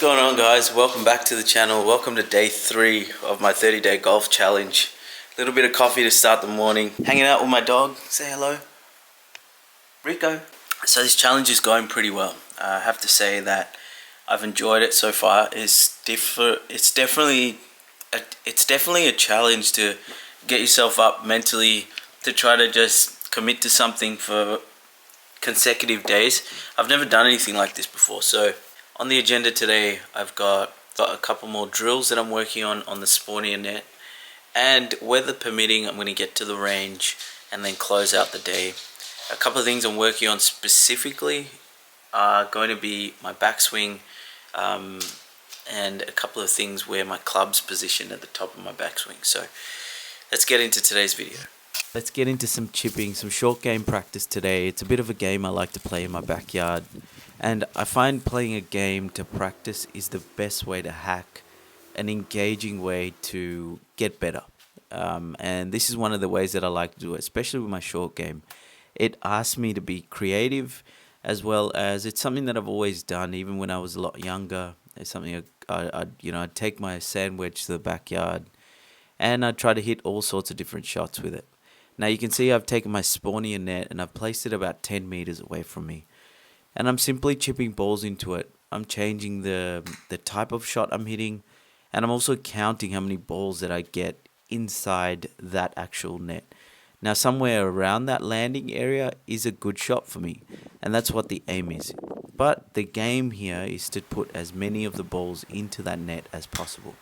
going on, guys? Welcome back to the channel. Welcome to day 3 of my 30-day golf challenge. A little bit of coffee to start the morning. Hanging out with my dog. Say hello. Rico. So this challenge is going pretty well. I have to say that I've enjoyed it so far. It's definitely a challenge to get yourself up mentally, to try to just commit to something for consecutive days. I've never done anything like this before, so on the agenda today I've got a couple more drills that I'm working on the Spawnia net, and weather permitting I'm going to get to the range and then close out the day. A couple of things I'm working on specifically are going to be my backswing, and a couple of things where my club's positioned at the top of my backswing. So let's get into today's video. Let's get into some chipping, some short game practice today. It's a bit of a game I like to play in my backyard, and I find playing a game to practice is the best way to hack, an engaging way to get better. And this is one of the ways that I like to do it, especially with my short game. It asks me to be creative, as well as it's something that I've always done, even when I was a lot younger. It's something I'd take my sand wedge to the backyard, and I'd try to hit all sorts of different shots with it. Now you can see I've taken my Spawnia net and I've placed it about 10 meters away from me, and I'm simply chipping balls into it. I'm changing the type of shot I'm hitting, and I'm also counting how many balls that I get inside that actual net. Now somewhere around that landing area is a good shot for me, and that's what the aim is. But the game here is to put as many of the balls into that net as possible.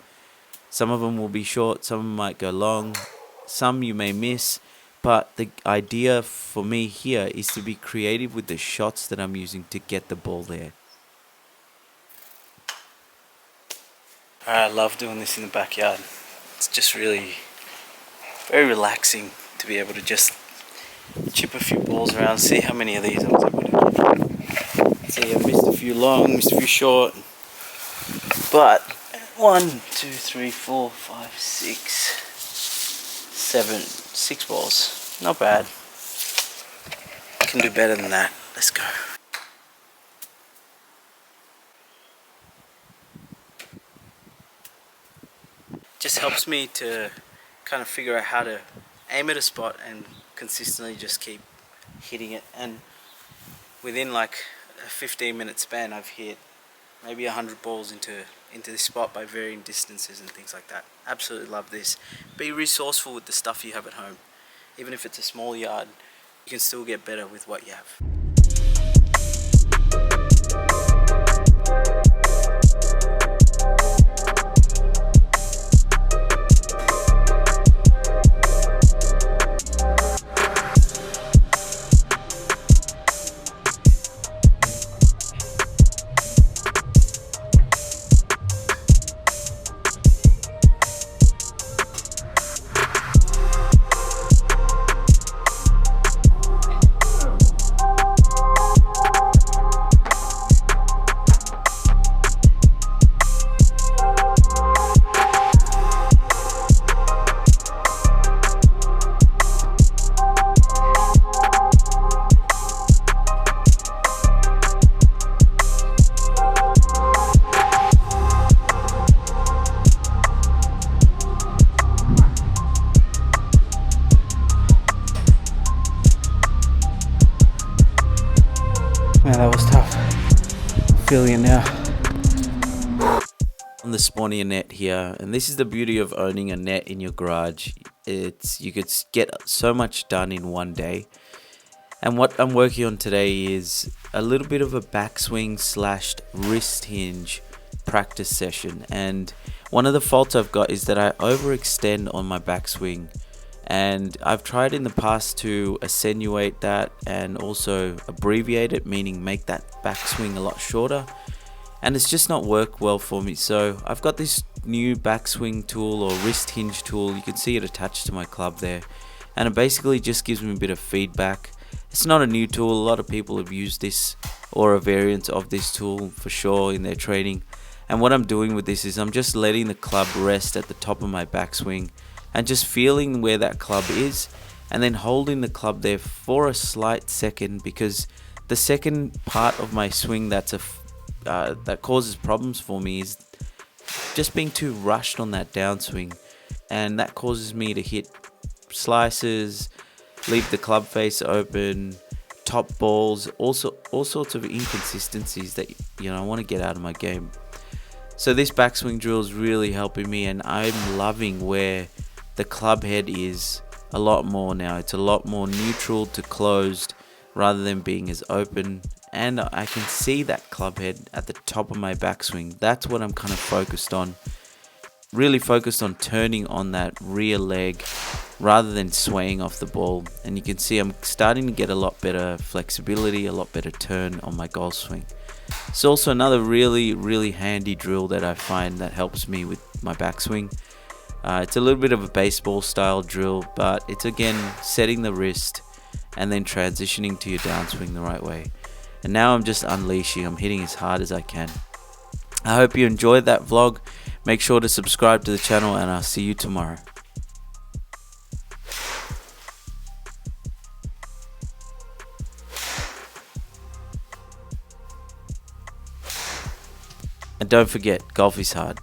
Some of them will be short, some of them might go long, some you may miss. But the idea for me here is to be creative with the shots that I'm using to get the ball there. I love doing this in the backyard. It's just really very relaxing to be able to just chip a few balls around, see how many of these I was able to get. See, I missed a few long, missed a few short. But 1, 2, 3, 4, 5, 6, 7, 6 balls. Not bad. I can do better than that. Let's go. Just helps me to kind of figure out how to aim at a spot and consistently just keep hitting it. And within like a 15-minute span, I've hit maybe 100 balls into this spot by varying distances and things like that. Absolutely love this. Be resourceful with the stuff you have at home. Even if it's a small yard, you can still get better with what you have. Man, that was tough. I'm feeling it now. On the Spawnia net here, and this is the beauty of owning a net in your garage. You could get so much done in one day. And what I'm working on today is a little bit of a backswing / wrist hinge practice session. And one of the faults I've got is that I overextend on my backswing. And I've tried in the past to attenuate that and also abbreviate it, meaning make that backswing a lot shorter. And it's just not worked well for me. So I've got this new backswing tool or wrist hinge tool. You can see it attached to my club there. And it basically just gives me a bit of feedback. It's not a new tool. A lot of people have used this or a variant of this tool for sure in their training. And what I'm doing with this is I'm just letting the club rest at the top of my backswing and just feeling where that club is, and then holding the club there for a slight second, because the second part of my swing that's that causes problems for me is just being too rushed on that downswing, and that causes me to hit slices, leave the club face open, top balls, also all sorts of inconsistencies that I want to get out of my game. So this backswing drill is really helping me, and I'm loving where the club head is a lot more now. It's a lot more neutral to closed rather than being as open, and I can see that club head at the top of my backswing. That's what I'm kind of focused on. Really focused on turning on that rear leg rather than swaying off the ball. And you can see I'm starting to get a lot better flexibility, a lot better turn on my golf swing. It's also another really handy drill that I find that helps me with my backswing. It's a little bit of a baseball style drill, but it's again setting the wrist and then transitioning to your downswing the right way. And now I'm just unleashing. I'm hitting as hard as I can. I hope you enjoyed that vlog. Make sure to subscribe to the channel, and I'll see you tomorrow. And don't forget, golf is hard.